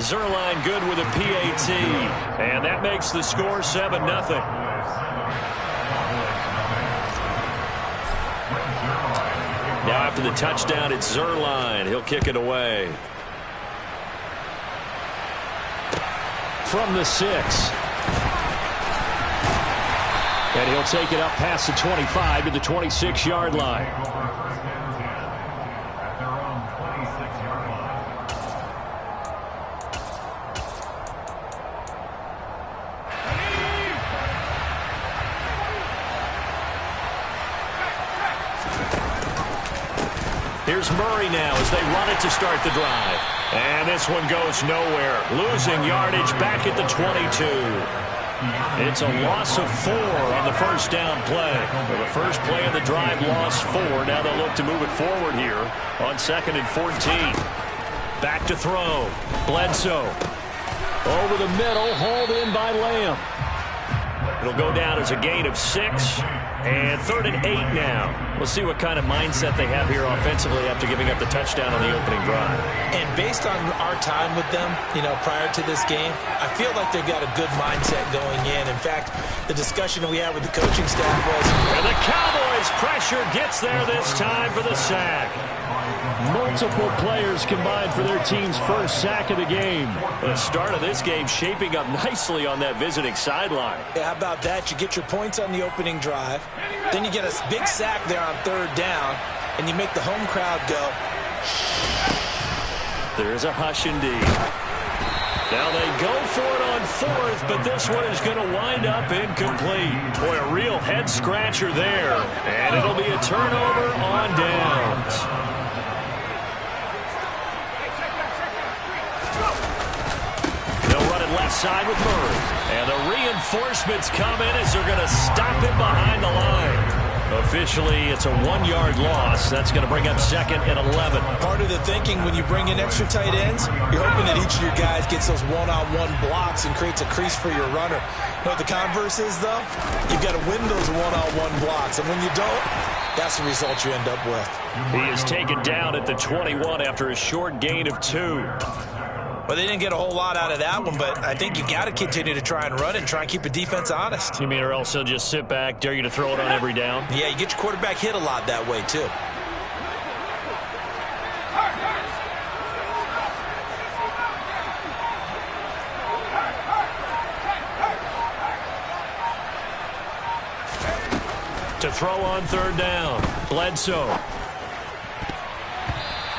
Zuerlein good with a PAT. And that makes the score 7-0. Now after the touchdown, it's Zuerlein. He'll kick it away. From the 6. And he'll take it up past the 25 to the 26-yard line. Here's Murray now as they run it to start the drive. And this one goes nowhere. Losing yardage back at the 22. It's a loss of 4 on the first down play. For the first play of the drive, lost 4. Now they'll look to move it forward here on 2nd and 14. Back to throw. Bledsoe. Over the middle, hauled in by Lamb. It'll go down as a gain of 6. And 3rd and 8 now. We'll see what kind of mindset they have here offensively after giving up the touchdown on the opening drive. And based on our time with them, prior to this game, I feel like they've got a good mindset going in. In fact, the discussion we had with the coaching staff was... And the Cowboys pressure gets there this time for the sack. Multiple players combined for their team's first sack of the game. The start of this game shaping up nicely on that visiting sideline. Yeah, how about that? You get your points on the opening drive. Then you get a big sack there on 3rd down. And you make the home crowd go. There's a hush indeed. Now they go for it on 4th, but this one is going to wind up incomplete. Boy, a real head-scratcher there. And it'll be a turnover on downs. They'll run it left side with Murray. And the reinforcements come in as they're going to stop him behind the line. Officially, it's a 1-yard loss. That's going to bring up 2nd and 11. Part of the thinking when you bring in extra tight ends, you're hoping that each of your guys gets those one-on-one blocks and creates a crease for your runner. You know what the converse is, though? You've got to win those one-on-one blocks. And when you don't, that's the result you end up with. He is taken down at the 21 after a short gain of 2. Well, they didn't get a whole lot out of that one, but I think you got to continue to try and run and try and keep a defense honest. You mean or else they'll just sit back, dare you to throw it on every down? Yeah, you get your quarterback hit a lot that way, too. To throw on 3rd down, Bledsoe.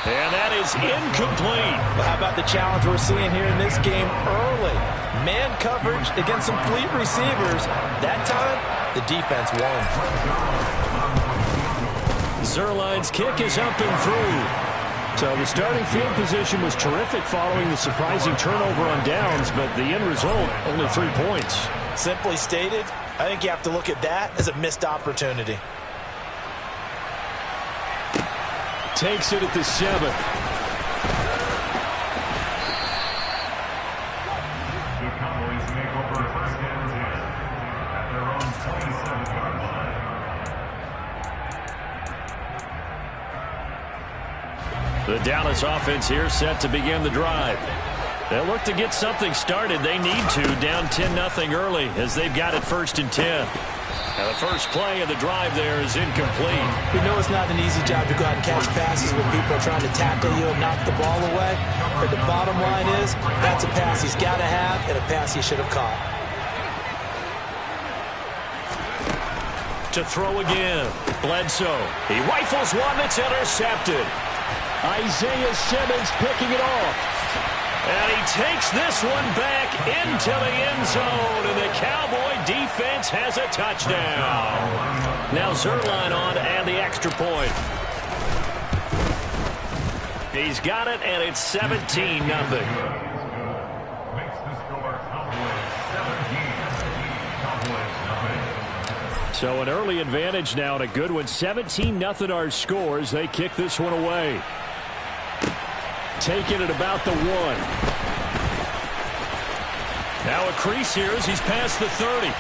And that is incomplete. Well, how about the challenge we're seeing here in this game early? Man coverage against some fleet receivers. That time, the defense won. Zuerlein's kick is up and through. So the starting field position was terrific following the surprising turnover on downs, but the end result, only 3 points. Simply stated, I think you have to look at that as a missed opportunity. Takes it at the 7. The Cowboys make over 1st and 10 at their own 27-yard line. The Dallas offense here set to begin the drive. They'll look to get something started. They need to, down 10-0 early as they've got it 1st and 10. Now the first play of the drive there is incomplete. We know it's not an easy job to go out and catch passes when people are trying to tackle you and knock the ball away. But the bottom line is, that's a pass he's got to have and a pass he should have caught. To throw again, Bledsoe. He rifles one that's intercepted. Isaiah Simmons picking it off. And he takes this one back into the end zone, and the Cowboy defense has a touchdown. Now Zuerlein on to add the extra point. He's got it, and it's 17-0. So an early advantage now, and a good one. 17-0 our scores. They kick this one away. Taking it about the 1. Now a crease here as he's past the 30.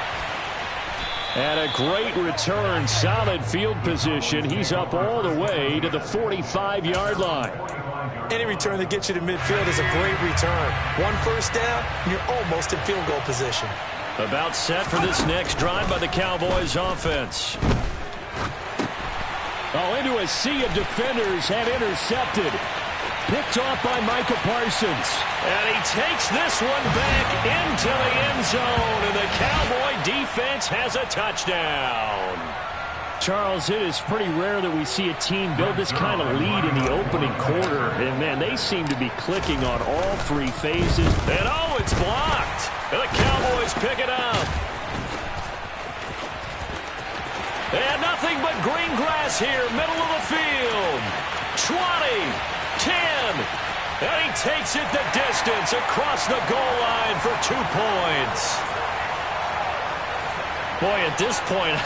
And a great return, solid field position. He's up all the way to the 45-yard line. Any return that gets you to midfield is a great return. One first down, and you're almost in field goal position. About set for this next drive by the Cowboys offense. Oh, into a sea of defenders and intercepted. Picked off by Micah Parsons. And he takes this one back into the end zone, and the Cowboy defense has a touchdown. Charles, it is pretty rare that we see a team build this kind of lead in the opening quarter. And, man, they seem to be clicking on all three phases. And, oh, it's blocked. And the Cowboys pick it up. And nothing but green grass here, middle of the field. 20, 10, and he takes it the distance across the goal line for 2 points. Boy, at this point...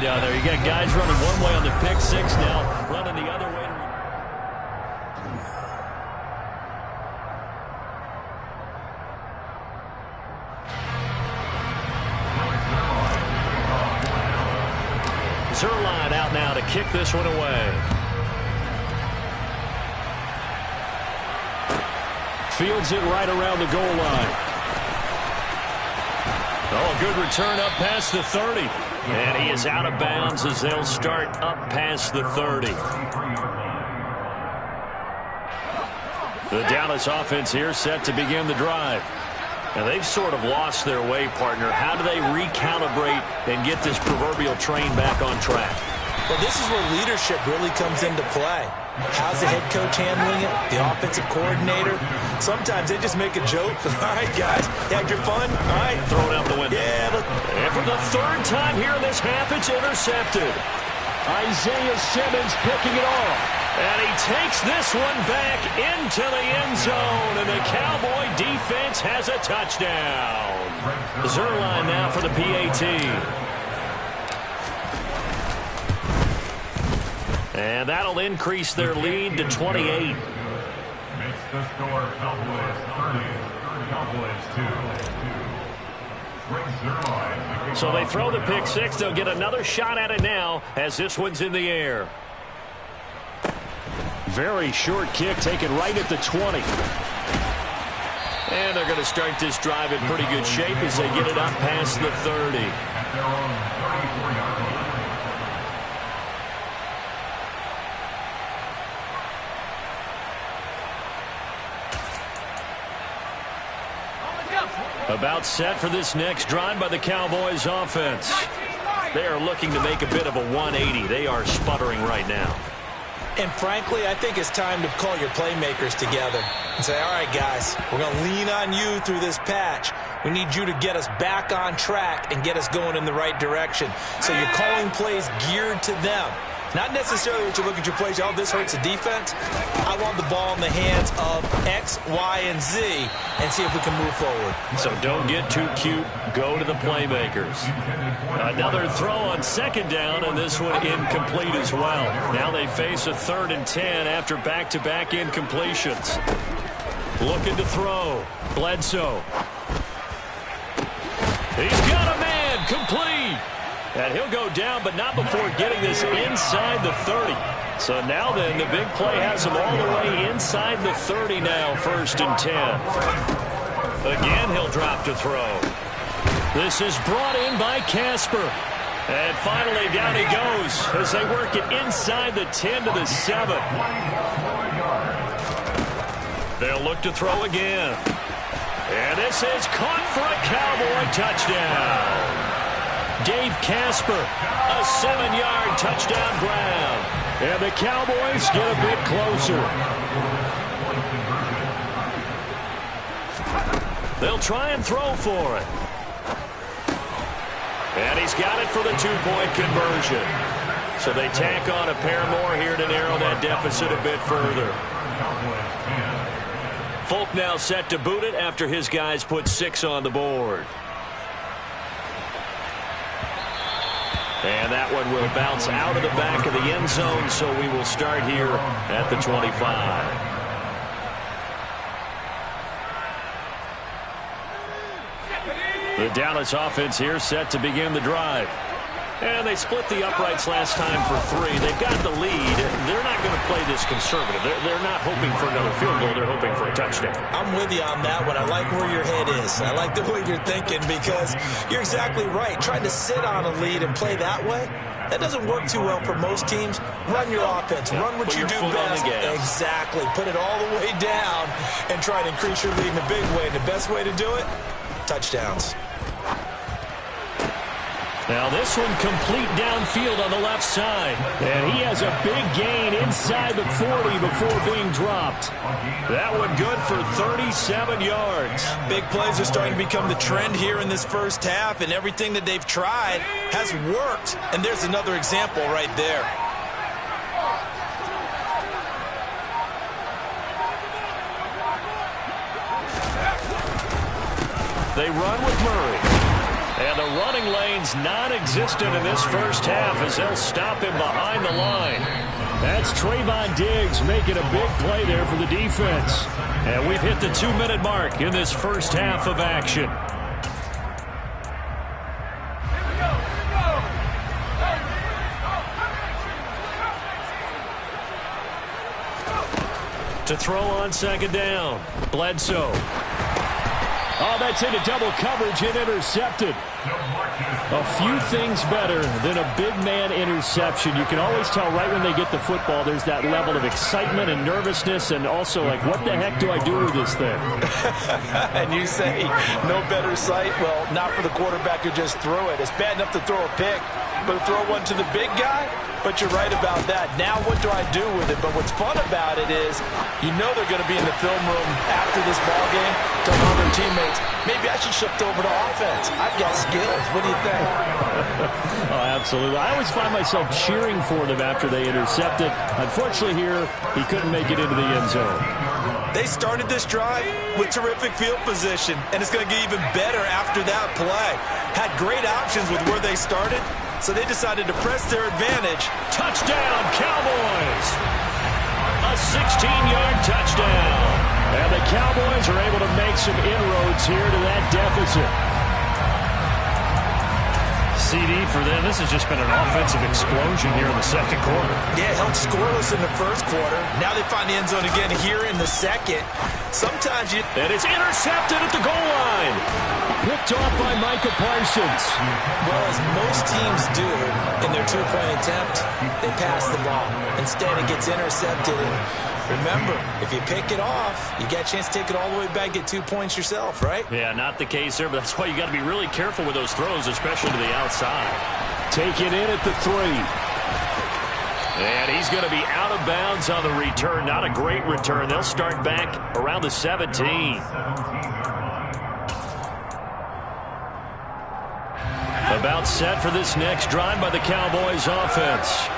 down there. You got guys running one way on the pick six now, running the other way. Zuerlein out now to kick this one away. Fields it right around the goal line. Oh, good return up past the 30. And he is out of bounds as they'll start up past the 30. The Dallas offense here set to begin the drive. Now, they've sort of lost their way, partner. How do they recalibrate and get this proverbial train back on track? Well, this is where leadership really comes into play. How's the head coach handling it? The offensive coordinator? Sometimes they just make a joke. All right, guys, had your fun? All right. Throw it out the window. Yeah. And for the third time here in this half, it's intercepted. Isaiah Simmons picking it off. And he takes this one back into the end zone, and the Cowboy defense has a touchdown. Zuerlein now for the PAT. And that'll increase their lead to 28. Makes the score Cowboys 30, Cowboys 2. So they throw the pick six. They'll get another shot at it now as this one's in the air. Very short kick taken right at the 20. And they're going to start this drive in pretty good shape as they get it up past the 30. At their own 34-yard line. About set for this next drive by the Cowboys offense. They are looking to make a bit of a 180. They are sputtering right now. And frankly, I think it's time to call your playmakers together and say, all right, guys, we're going to lean on you through this patch. We need you to get us back on track and get us going in the right direction. So you're calling plays geared to them. Not necessarily what you look at your plays, oh, this hurts the defense. I want the ball in the hands of X, Y, and Z and see if we can move forward. So don't get too cute. Go to the playmakers. Another throw on second down, and this one incomplete as well. Now they face a 3rd and 10 after back-to-back incompletions. Looking to throw. Bledsoe. He's got a man. Complete. And he'll go down, but not before getting this inside the 30. So now then, the big play has him all the way inside the 30 now, 1st and 10. Again, he'll drop to throw. This is brought in by Casper. And finally, down he goes as they work it inside the 10 to the 7. They'll look to throw again. And this is caught for a Cowboy touchdown. Dave Casper, a 7-yard touchdown grab. And the Cowboys get a bit closer. They'll try and throw for it. And he's got it for the 2-point conversion. So they tack on a pair more here to narrow that deficit a bit further. Folk now set to boot it after his guys put 6 on the board. And that one will bounce out of the back of the end zone, so we will start here at the 25. The Dallas offense here set to begin the drive. And they split the uprights last time for 3. They've got the lead. They're not going to play this conservative. They're not hoping for another field goal. They're hoping for a touchdown. I'm with you on that one. I like where your head is. I like the way you're thinking because you're exactly right. Trying to sit on a lead and play that way, that doesn't work too well for most teams. Run your offense. Run what you do best. Exactly. Put it all the way down and try to increase your lead in a big way. And the best way to do it, touchdowns. Now this one complete downfield on the left side. And he has a big gain inside the 40 before being dropped. That one good for 37 yards. Big plays are starting to become the trend here in this first half, and everything that they've tried has worked. And there's another example right there. They run with Murray. And the running lane's non-existent in this first half as they'll stop him behind the line. That's Trayvon Diggs making a big play there for the defense. And we've hit the 2-minute mark in this first half of action. To throw on second down, Bledsoe. Oh, that's into double coverage and intercepted. A few things better than a big man interception. You can always tell right when they get the football, there's that level of excitement and nervousness and also like, what the heck do I do with this thing? And you say, no better sight? Well, not for the quarterback who just threw it. It's bad enough to throw a pick, but to throw one to the big guy? But you're right about that. Now what do I do with it? But what's fun about it is you know they're going to be in the film room after this ball game telling their teammates, maybe I should shift over to offense. I've got skills. What do you think? Oh, absolutely. I always find myself cheering for them after they intercept it. Unfortunately here, he couldn't make it into the end zone. They started this drive with terrific field position, and it's going to get even better after that play. Had great options with where they started, so they decided to press their advantage. Touchdown, Cowboys! A 16-yard touchdown. And the Cowboys are able to make some inroads here to that deficit. CD for them. This has just been an offensive explosion here in the second quarter. Yeah, held scoreless in the first quarter. Now they find the end zone again here in the second. Sometimes you... And it's intercepted at the goal line. Picked off by Micah Parsons. Well, as most teams do in their two-point attempt, they pass the ball. Instead, it gets intercepted. And remember, if you pick it off, you get a chance to take it all the way back, get 2 points yourself, right? Yeah, not the case there, but that's why you got to be really careful with those throws, especially to the outside. Taken in at the 3. And he's going to be out of bounds on the return. Not a great return. They'll start back around the 17. About set for this next drive by the Cowboys offense.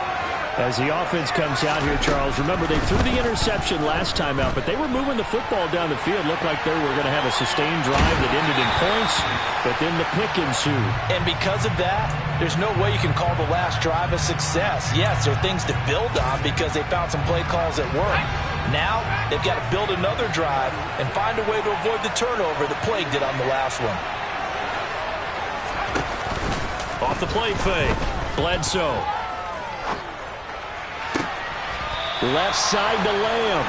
As the offense comes out here, Charles, remember they threw the interception last time out, but they were moving the football down the field. Looked like they were going to have a sustained drive that ended in points, but then the pick ensued. And because of that, there's no way you can call the last drive a success. Yes, there are things to build on because they found some play calls that work. Now, they've got to build another drive and find a way to avoid the turnover that plagued it on the last one. Off the play fake, Bledsoe. Left side to Lamb.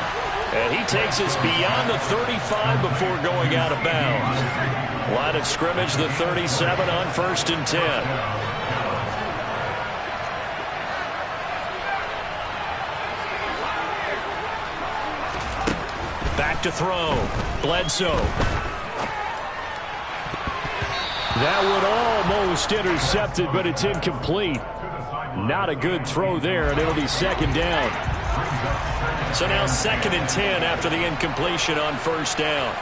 And he takes us beyond the 35 before going out of bounds. Line of scrimmage, the 37 on 1st and 10. Back to throw. Bledsoe. That one almost intercepted, but it's incomplete. Not a good throw there, and it'll be second down. So now 2nd and 10 after the incompletion on 1st down.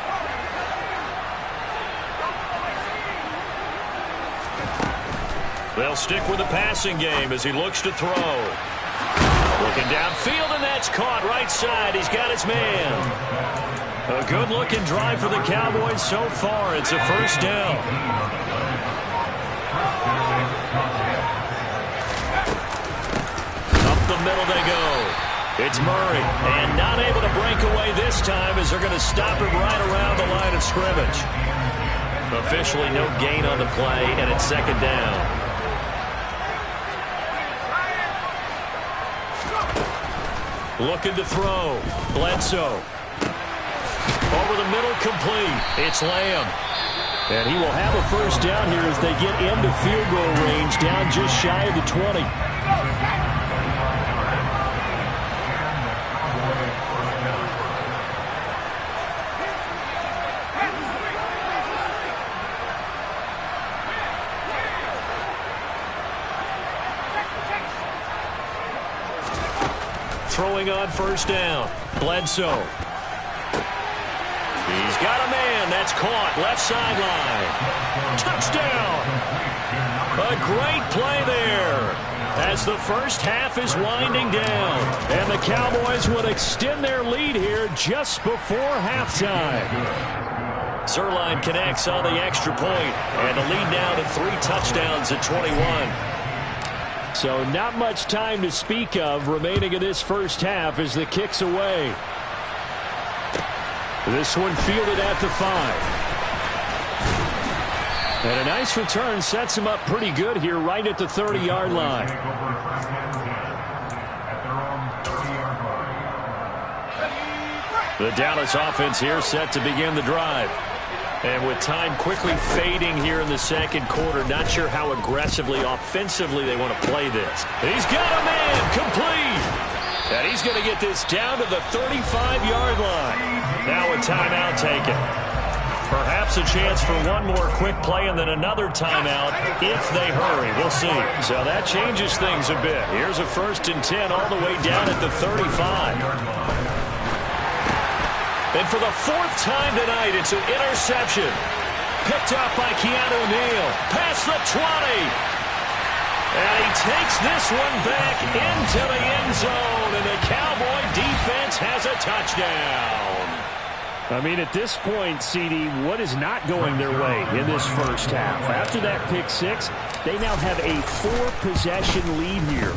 They'll stick with the passing game as he looks to throw. Looking downfield, and that's caught right side. He's got his man. A good-looking drive for the Cowboys so far. It's a 1st down. Up the middle they go. It's Murray, and not able to break away this time as they're going to stop him right around the line of scrimmage. Officially no gain on the play, and it's second down. Looking to throw. Bledsoe. Over the middle, complete. It's Lamb. And he will have a first down here as they get into field goal range, down just shy of the 20. Throwing on first down. Bledsoe. He's got a man. That's caught. Left sideline. Touchdown. A great play there as the first half is winding down. And the Cowboys would extend their lead here just before halftime. Zuerlein connects on the extra point, and the lead now to 3 touchdowns at 21. So not much time to speak of remaining in this first half as the kick's away. This one fielded at the 5. And a nice return sets him up pretty good here right at the 30-yard line. The Dallas offense here set to begin the drive. And with time quickly fading here in the second quarter, not sure how aggressively, offensively they want to play this. He's got a man, complete. And he's going to get this down to the 35-yard line. Now a timeout taken. Perhaps a chance for one more quick play and then another timeout if they hurry. We'll see. So that changes things a bit. Here's a 1st and 10 all the way down at the 35. And for the 4th time tonight, it's an interception. Picked up by Keanu Neal. Past the 20. And he takes this one back into the end zone. And the Cowboy defense has a touchdown. I mean, at this point, CD, what is not going their way in this first half? After that pick 6, they now have a 4-possession lead here.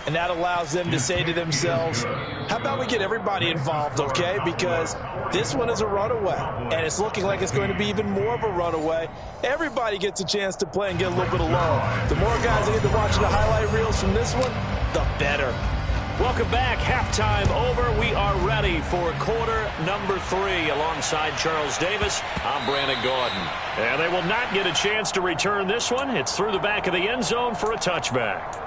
And that allows them to say to themselves, how about we get everybody involved, okay? Because this one is a runaway, and it's looking like it's going to be even more of a runaway. Everybody gets a chance to play and get a little bit of love. The more guys that get to watch the highlight reels from this one, the better. Welcome back. Halftime over. We are ready for quarter number 3. Alongside Charles Davis, I'm Brandon Gordon. And they will not get a chance to return this one. It's through the back of the end zone for a touchback.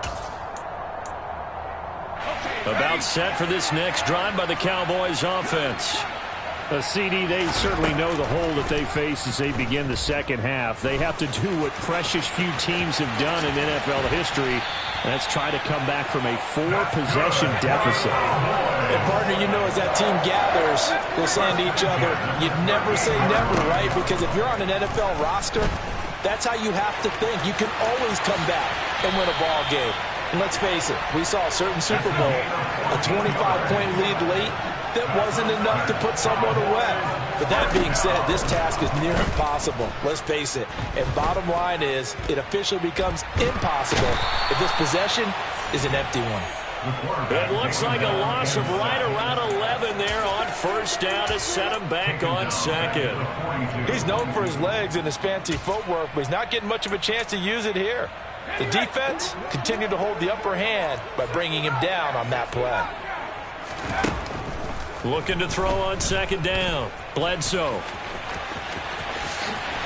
About set for this next drive by the Cowboys offense. CD, they certainly know the hole that they face as they begin the second half. They have to do what precious few teams have done in NFL history. That's try to come back from a 4-possession deficit. And partner, you know, as that team gathers, they're saying to each other, you never say never, right? Because if you're on an NFL roster, that's how you have to think. You can always come back and win a ball game. And let's face it, we saw a certain Super Bowl, a 25-point lead late, that wasn't enough to put someone away. But that being said, this task is near impossible. Let's face it. And bottom line is, it officially becomes impossible if this possession is an empty one. It looks like a loss of right around 11 there on first down to set him back on second. He's known for his legs and his fancy footwork, but he's not getting much of a chance to use it here. The defense continued to hold the upper hand by bringing him down on that play. Looking to throw on second down. Bledsoe.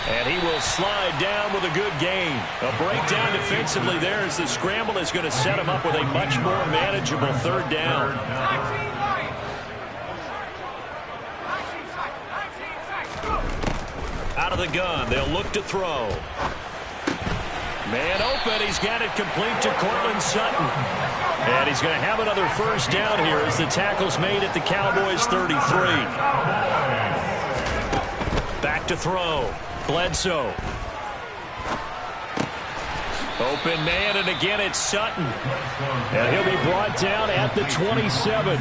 And he will slide down with a good gain. A breakdown defensively there as the scramble is going to set him up with a much more manageable 3rd down. Out of the gun, they'll look to throw. Man open, he's got it complete to Courtland Sutton. And he's going to have another first down here as the tackle's made at the Cowboys 33. Back to throw. Bledsoe. Open man, and again it's Sutton. And he'll be brought down at the 27.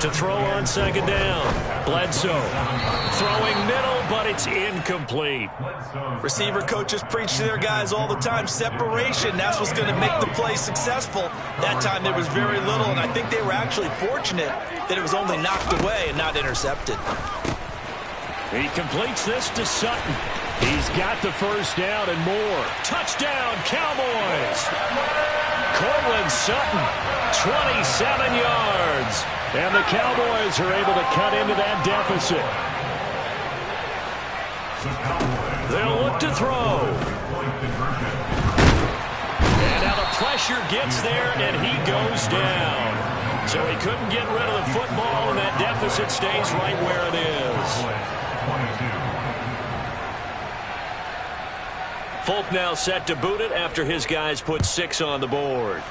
To throw on second down. Bledsoe. Throwing middle, but it's incomplete. Receiver coaches preach to their guys all the time. Separation, that's what's going to make the play successful. That time there was very little, and I think they were actually fortunate that it was only knocked away and not intercepted. He completes this to Sutton. He's got the first down and more. Touchdown, Cowboys! Cortland Sutton, 27 yards. And the Cowboys are able to cut into that deficit. They'll look to throw. And now the pressure gets there, and he goes down. So he couldn't get rid of the football, and that deficit stays right where it is. Folk now set to boot it after his guys put 6 on the board.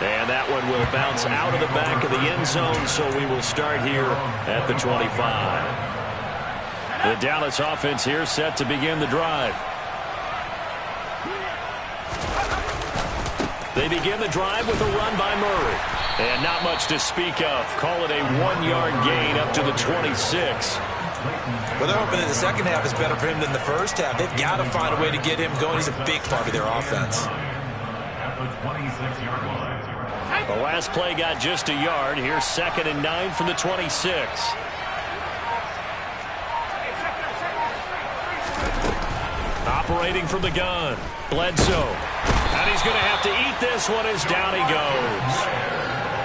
And that one will bounce out of the back of the end zone, so we will start here at the 25. The Dallas offense here set to begin the drive. They begin the drive with a run by Murray. And not much to speak of. Call it a 1-yard gain up to the 26. Well, they're hoping that the second half is better for him than the first half. They've got to find a way to get him going. He's a big part of their offense. The last play got just a yard. Here's 2nd and 9 from the 26. Operating from the gun, Bledsoe. And he's going to have to eat this one as down he goes.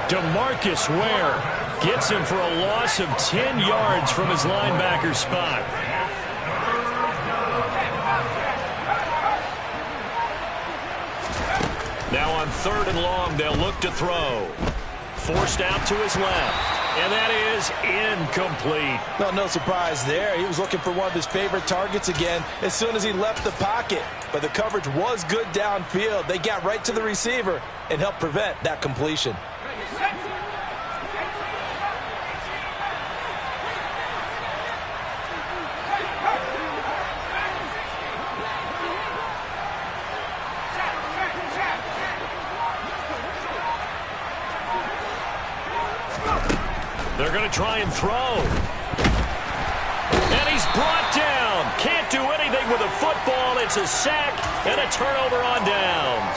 DeMarcus Ware gets him for a loss of 10 yards from his linebacker spot. Now on 3rd and long, they'll look to throw. Forced out to his left. And that is incomplete. Well, no surprise there. He was looking for one of his favorite targets again as soon as he left the pocket. But the coverage was good downfield. They got right to the receiver and helped prevent that completion. They're going to try and throw. And he's brought down. Can't do anything with a football. It's a sack and a turnover on downs.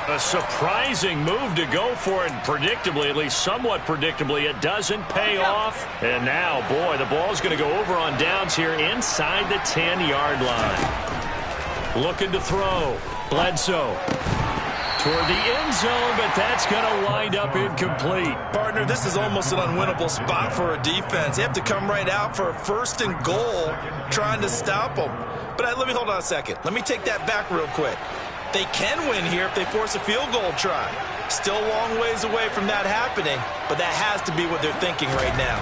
A surprising move to go for it. Predictably, at least somewhat predictably, it doesn't pay off. And now, boy, the ball's going to go over on downs here inside the 10-yard line. Looking to throw. Bledsoe. Toward the end zone, but that's going to wind up incomplete. Partner, this is almost an unwinnable spot for a defense. They have to come right out for a 1st and goal, trying to stop them. But let me hold on a second. Let me take that back real quick. They can win here if they force a field goal try. Still a long ways away from that happening, but that has to be what they're thinking right now.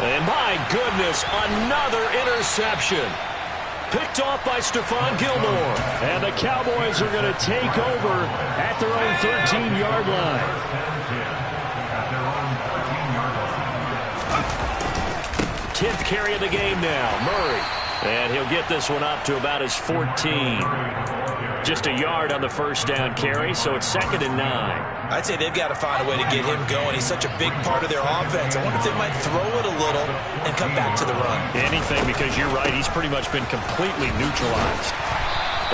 And my goodness, another interception. Picked off by Stephon Gilmore. And the Cowboys are going to take over at their own 13-yard line. 10th carry of the game now, Murray. And he'll get this one up to about his 14. Just a yard on the first down carry, so it's 2nd and 9. I'd say they've got to find a way to get him going. He's such a big part of their offense. I wonder if they might throw it a little and come back to the run. Anything, because you're right. He's pretty much been completely neutralized.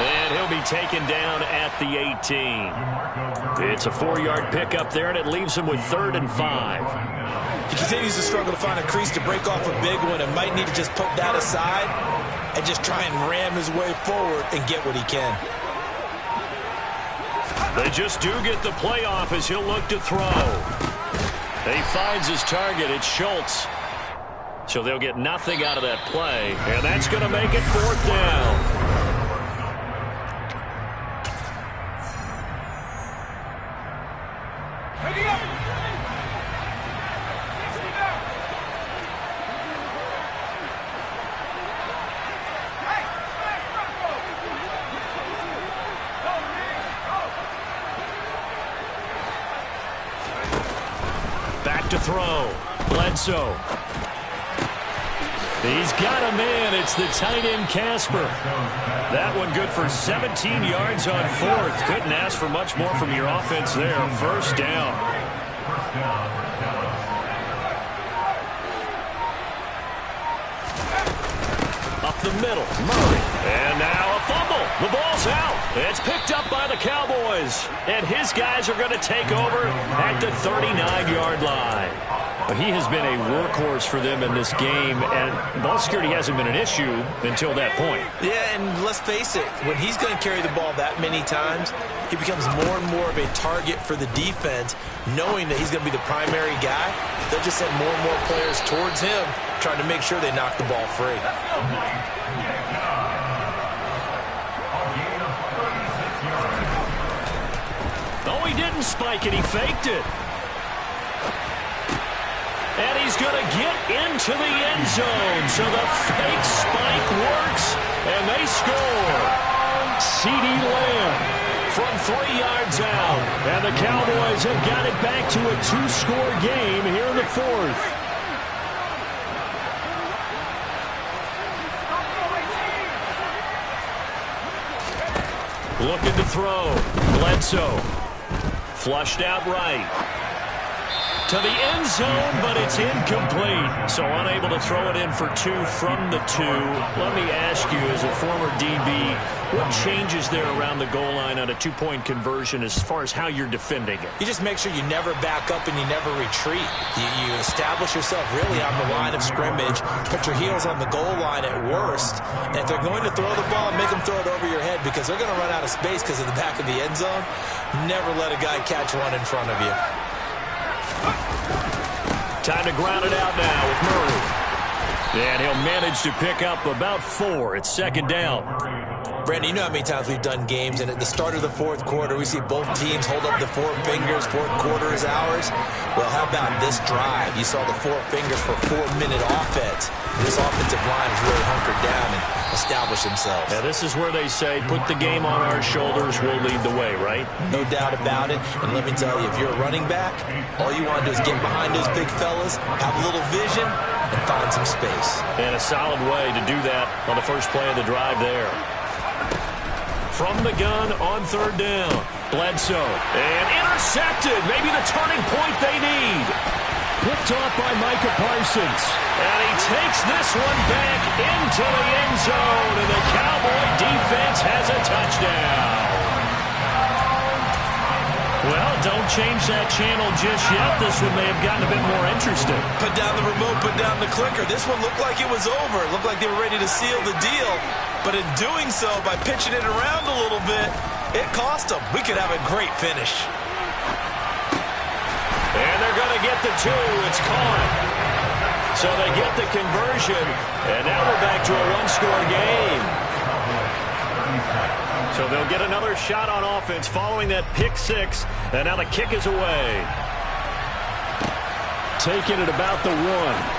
And he'll be taken down at the 18. It's a 4-yard pickup there, and it leaves him with 3rd and 5. He continues to struggle to find a crease to break off a big one and might need to just put that aside and just try and ram his way forward and get what he can. They just do get the playoff as he'll look to throw. He finds his target. It's Schultz. So they'll get nothing out of that play, and that's going to make it 4th down. To throw. Bledsoe. He's got a man. It's the tight end, Casper. That one good for 17 yards on 4th. Couldn't ask for much more from your offense there. 1st down. Up the middle. Murray. And now a fumble. The ball's out. It's picked up by the Cowboys. And his guys are going to take over at the 39-yard line. He has been a workhorse for them in this game, and ball security hasn't been an issue until that point. Yeah, and let's face it, when he's going to carry the ball that many times, he becomes more and more of a target for the defense, knowing that he's going to be the primary guy. They'll just send more and more players towards him, trying to make sure they knock the ball free. Oh, he didn't spike it. He faked it. And he's going to get into the end zone. So the fake spike works, and they score. CeeDee Lamb from 3 yards out. And the Cowboys have got it back to a 2-score game here in the fourth. Looking to throw. Bledsoe. Flushed out right. To the end zone, but it's incomplete. So unable to throw it in for 2 from the 2. Let me ask you, as a former DB, what changes there around the goal line on a 2-point conversion as far as how you're defending it? You just make sure you never back up and you never retreat. You establish yourself really on the line of scrimmage, put your heels on the goal line at worst, and if they're going to throw the ball, make them throw it over your head because they're going to run out of space because of the back of the end zone. Never let a guy catch one in front of you. Time to ground it out now with Murray. And he'll manage to pick up about 4. It's second down. Brandon, you know how many times we've done games, and at the start of the fourth quarter, we see both teams hold up the 4 fingers, fourth quarter is ours. Well, how about this drive? You saw the 4 fingers for 4-minute offense. This offensive line has really hunkered down and established themselves. Now, this is where they say, put the game on our shoulders, we'll lead the way, right? No doubt about it. And let me tell you, if you're a running back, all you want to do is get behind those big fellas, have a little vision, and find some space. And a solid way to do that on the first play of the drive there. From the gun on third down. Bledsoe. And intercepted. Maybe the turning point they need. Picked off by Micah Parsons. And he takes this one back into the end zone. And the Cowboy defense has a touchdown. Well, don't change that channel just yet. This one may have gotten a bit more interesting. Put down the remote, put down the clicker. This one looked like it was over. It looked like they were ready to seal the deal. But in doing so, by pitching it around a little bit, it cost them. We could have a great finish. And they're going to get the 2. It's caught. So they get the conversion. And now we're back to a 1-score game. So they'll get another shot on offense following that pick 6. And now the kick is away. Taking it about the 1.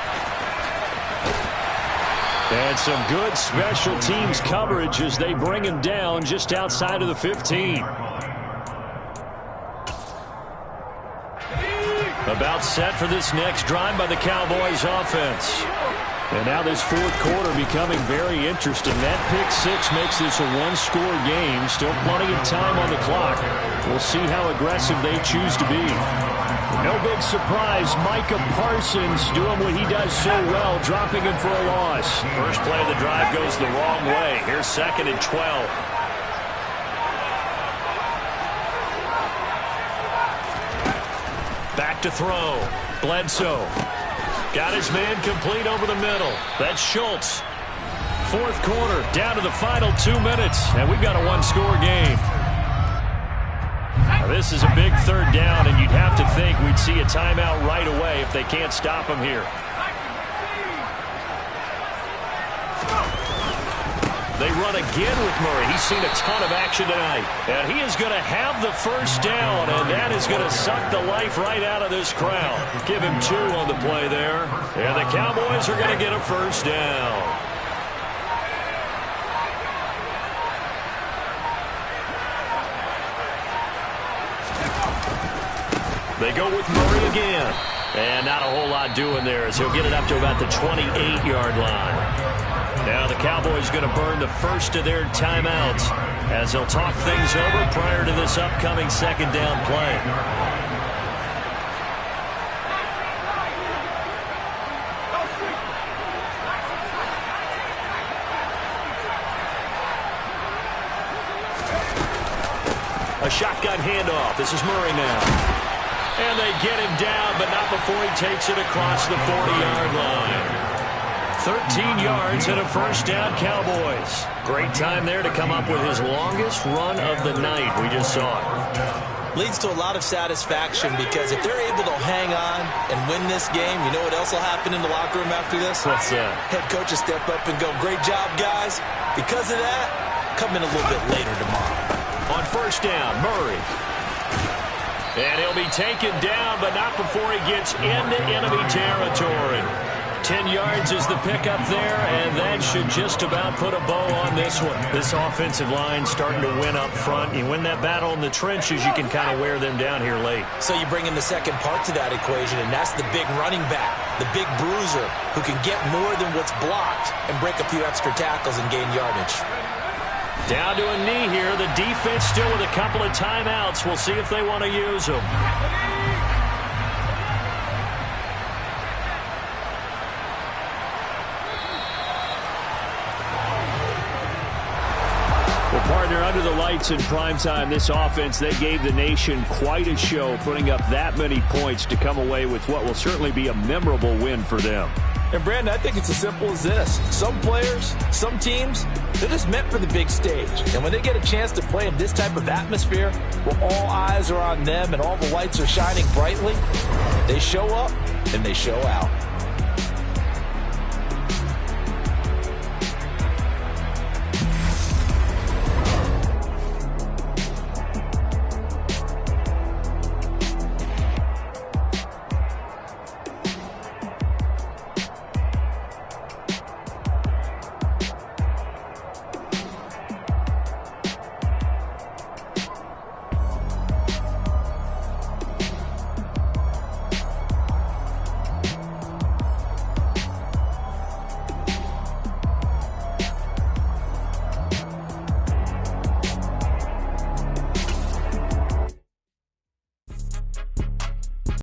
And some good special teams coverage as they bring him down just outside of the 15. About set for this next drive by the Cowboys offense. And now this fourth quarter becoming very interesting. That pick 6 makes this a 1-score game. Still plenty of time on the clock. We'll see how aggressive they choose to be. No big surprise, Micah Parsons doing what he does so well, dropping him for a loss. First play of the drive goes the wrong way. Here's 2nd and 12. Back to throw. Bledsoe. Got his man complete over the middle. That's Schultz. Fourth quarter, down to the final 2 minutes, and we've got a 1-score game. Now, this is a big third down, and you'd have to think we'd see a timeout right away if they can't stop him here. They run again with Murray. He's seen a ton of action tonight. And he is going to have the first down, and that is going to suck the life right out of this crowd. Give him 2 on the play there. And the Cowboys are going to get a first down. They go with Murray again. And not a whole lot doing there as he'll get it up to about the 28-yard line. Now the Cowboys going to burn the first of their timeouts as they'll talk things over prior to this upcoming second down play. shotgun handoff. This is Murray now. And they get him down, but not before he takes it across the 40-yard line. 13 yards and a first down, Cowboys. Great time there to come up with his longest run of the night. We just saw it. Leads to a lot of satisfaction because if they're able to hang on and win this game, you know what else will happen in the locker room after this? What's that? Head coach will step up and go, great job, guys. Because of that, come in a little bit later tomorrow. On first down, Murray. And he'll be taken down, but not before he gets into enemy territory. 10 yards is the pickup there, and that should just about put a bow on this one. This offensive line starting to win up front. You win that battle in the trenches, you can kind of wear them down here late. So you bring in the second part to that equation, and that's the big running back, the big bruiser, who can get more than what's blocked and break a few extra tackles and gain yardage. Down to a knee here. The defense still with a couple of timeouts. We'll see if they want to use them. Partner, under the lights in primetime, this offense, they gave the nation quite a show, putting up that many points to come away with what will certainly be a memorable win for them. And, Brandon, I think it's as simple as this. Some players, some teams, they're just meant for the big stage. And when they get a chance to play in this type of atmosphere, where all eyes are on them and all the lights are shining brightly, they show up and they show out.